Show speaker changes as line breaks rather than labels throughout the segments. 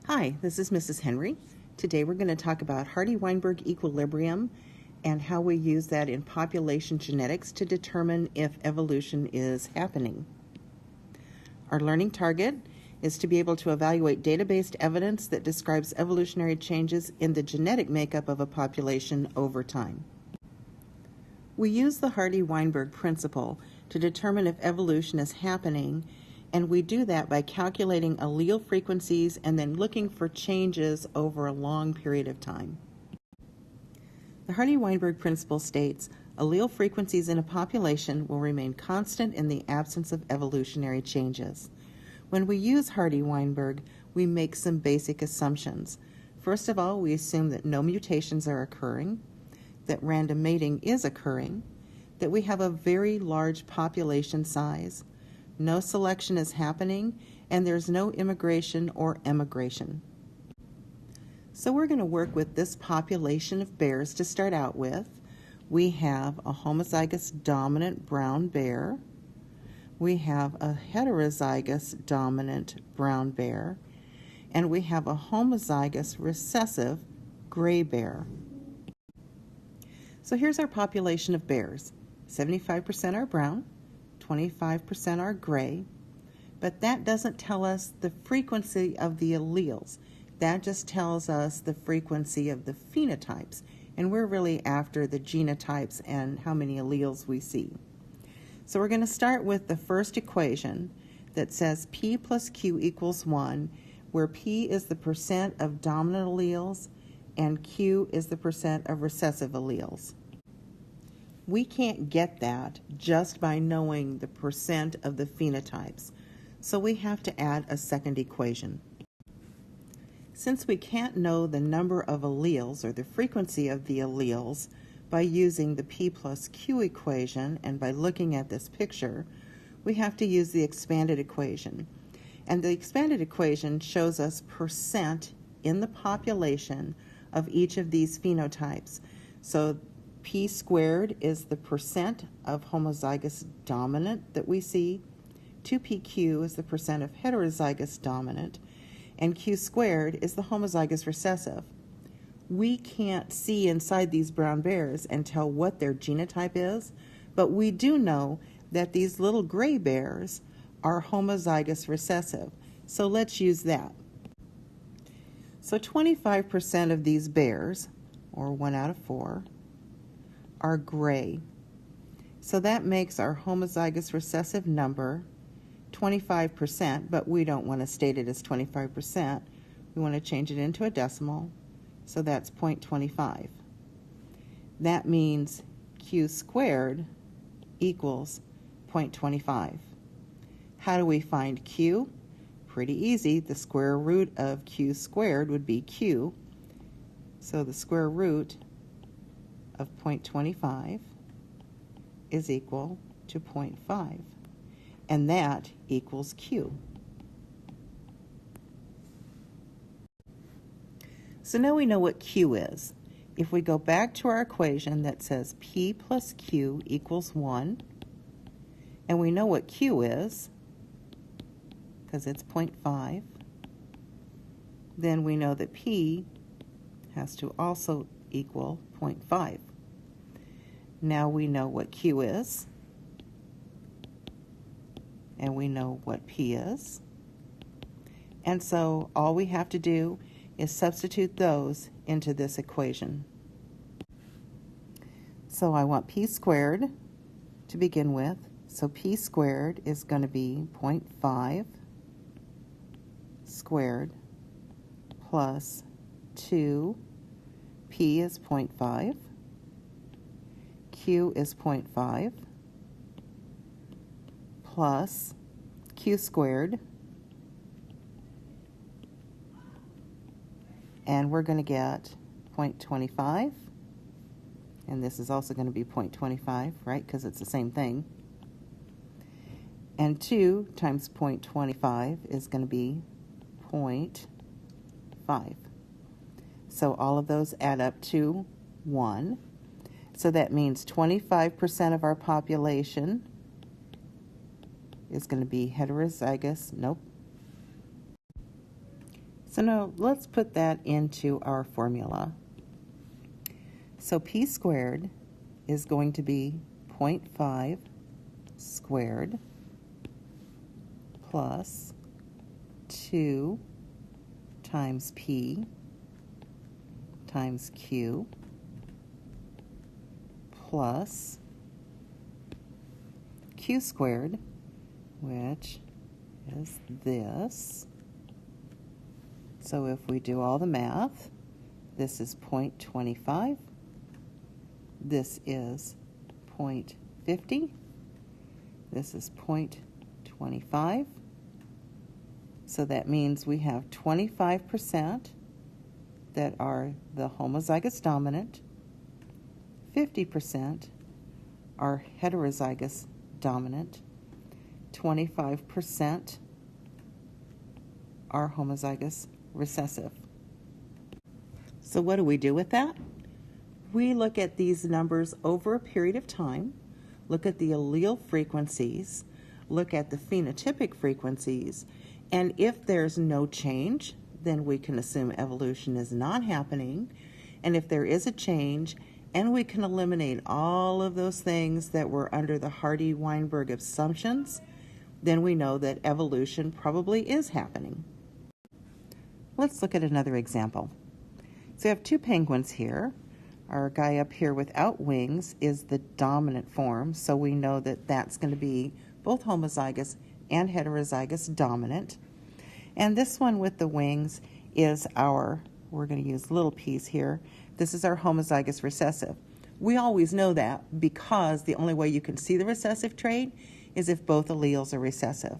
Hi, this is Mrs. Henry. Today we're going to talk about Hardy-Weinberg equilibrium and how we use that in population genetics to determine if evolution is happening. Our learning target is to be able to evaluate data-based evidence that describes evolutionary changes in the genetic makeup of a population over time. We use the Hardy-Weinberg principle to determine if evolution is happening, and we do that by calculating allele frequencies and then looking for changes over a long period of time. The Hardy-Weinberg principle states allele frequencies in a population will remain constant in the absence of evolutionary changes. When we use Hardy-Weinberg, we make some basic assumptions. First of all, we assume that no mutations are occurring, that random mating is occurring, that we have a very large population size, no selection is happening, and there's no immigration or emigration. So we're going to work with this population of bears to start out with. We have a homozygous dominant brown bear. We have a heterozygous dominant brown bear. And we have a homozygous recessive gray bear. So here's our population of bears. 75% are brown, 25% are gray, but that doesn't tell us the frequency of the alleles. That just tells us the frequency of the phenotypes, and we're really after the genotypes and how many alleles we see. So we're going to start with the first equation that says P plus Q equals 1, where P is the percent of dominant alleles and Q is the percent of recessive alleles. We can't get that just by knowing the percent of the phenotypes, so we have to add a second equation. Since we can't know the number of alleles or the frequency of the alleles by using the P plus Q equation and by looking at this picture, we have to use the expanded equation. And the expanded equation shows us percent in the population of each of these phenotypes. So P squared is the percent of homozygous dominant that we see, 2PQ is the percent of heterozygous dominant, and Q squared is the homozygous recessive. We can't see inside these brown bears and tell what their genotype is, but we do know that these little gray bears are homozygous recessive. So let's use that. So 25% of these bears, or 1 out of 4, are gray. So that makes our homozygous recessive number 25%, but we don't want to state it as 25%. We want to change it into a decimal, so that's 0.25. That means Q squared equals 0.25. How do we find Q? Pretty easy. The square root of Q squared would be Q. So the square root of 0.25 is equal to 0.5, and that equals Q. So now we know what Q is. If we go back to our equation that says P plus Q equals 1, and we know what Q is, because it's 0.5, then we know that P has to also equal 0.5. Now we know what Q is, and we know what P is, and so all we have to do is substitute those into this equation. So I want P squared to begin with, so P squared is going to be 0.5 squared plus 2. P is 0.5, Q is 0.5, plus Q squared, and we're going to get 0.25, and this is also going to be 0.25, right, because it's the same thing. And 2 times 0.25 is going to be 0.5. So all of those add up to 1. So that means 25% of our population is going to be heterozygous. Nope. So now let's put that into our formula. So p squared is going to be 0.5 squared plus 2 times p times q plus q squared, which is this. So if we do all the math, this is 0.25, this is 0.50, this is 0.25. So that means we have 25% that are the homozygous dominant, 50% are heterozygous dominant, 25% are homozygous recessive. So what do we do with that? We look at these numbers over a period of time, look at the allele frequencies, look at the phenotypic frequencies, and if there's no change, then we can assume evolution is not happening. And if there is a change, and we can eliminate all of those things that were under the Hardy-Weinberg assumptions, then we know that evolution probably is happening. Let's look at another example. So we have two penguins here. Our guy up here without wings is the dominant form, so we know that that's going to be both homozygous and heterozygous dominant. And this one with the wings is our, we're going to use little p's here, this is our homozygous recessive. We always know that because the only way you can see the recessive trait is if both alleles are recessive.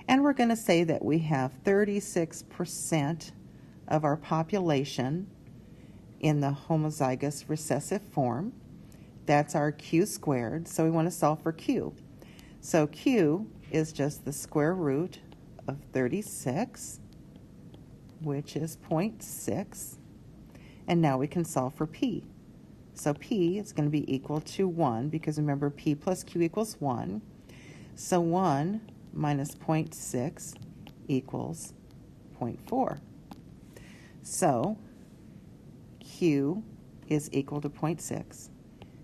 And we're going to say that we have 36% of our population in the homozygous recessive form. That's our q squared, so we want to solve for q. So q is just the square root of 36, which is 0.6. And now we can solve for p. So p is going to be equal to 1, because remember p plus q equals 1. So 1 minus 0.6 equals 0.4. So q is equal to 0.6.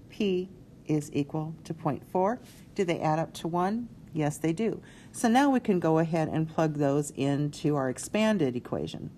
P is equal to 0.4. Do they add up to 1? Yes, they do. So now we can go ahead and plug those into our expanded equation.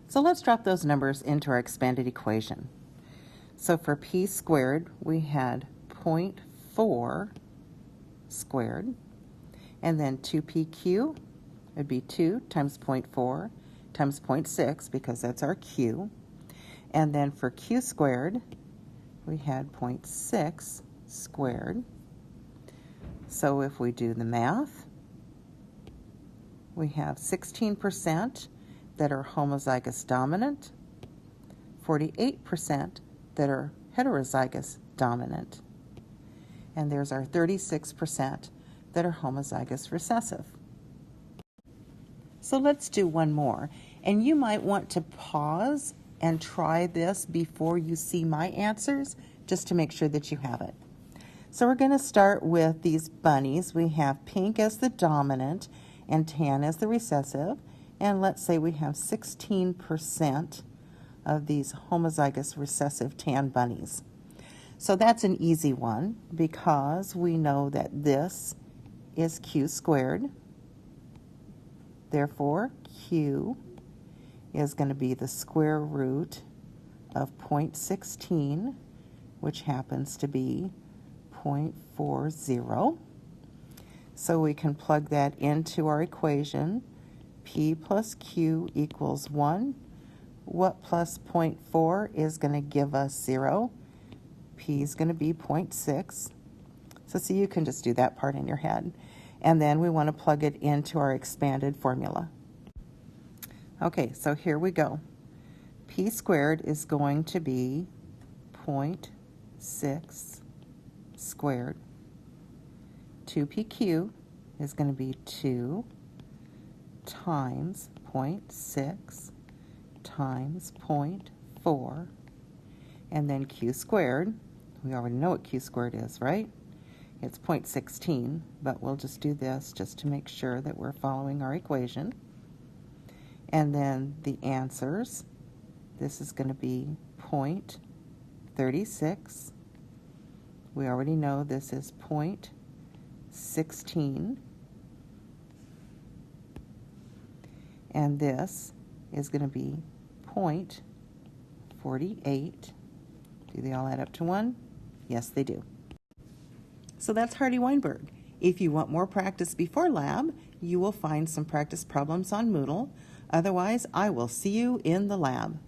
So let's drop those numbers into our expanded equation. So for p squared, we had 0.4 squared, and then 2pq would be 2 times 0.4 times 0.6, because that's our q. And then for q squared, we had 0.6 squared. So if we do the math, we have 16% that are homozygous dominant, 48% that are heterozygous dominant, and there's our 36% that are homozygous recessive. So let's do one more, and you might want to pause and try this before you see my answers, just to make sure that you have it. So we're going to start with these bunnies. We have pink as the dominant and tan as the recessive, and let's say we have 16% of these homozygous recessive tan bunnies. So that's an easy one, because we know that this is q squared. Therefore, q is going to be the square root of 0.16, which happens to be 0.40. So we can plug that into our equation. P plus q equals 1. What plus 0.4 is going to give us 0? P is going to be 0.6. So see, you can just do that part in your head. And then we want to plug it into our expanded formula. Okay, so here we go. P squared is going to be 0.6 squared. 2pq is going to be 2 times 0.6 times 0.4, and then q squared, we already know what q squared is, right? It's 0.16, but we'll just do this just to make sure that we're following our equation. And then the answers, this is going to be 0.36. We already know this is 0.16. And this is going to be 0.48. Do they all add up to 1? Yes, they do. So that's Hardy-Weinberg. If you want more practice before lab, you will find some practice problems on Moodle. Otherwise, I will see you in the lab.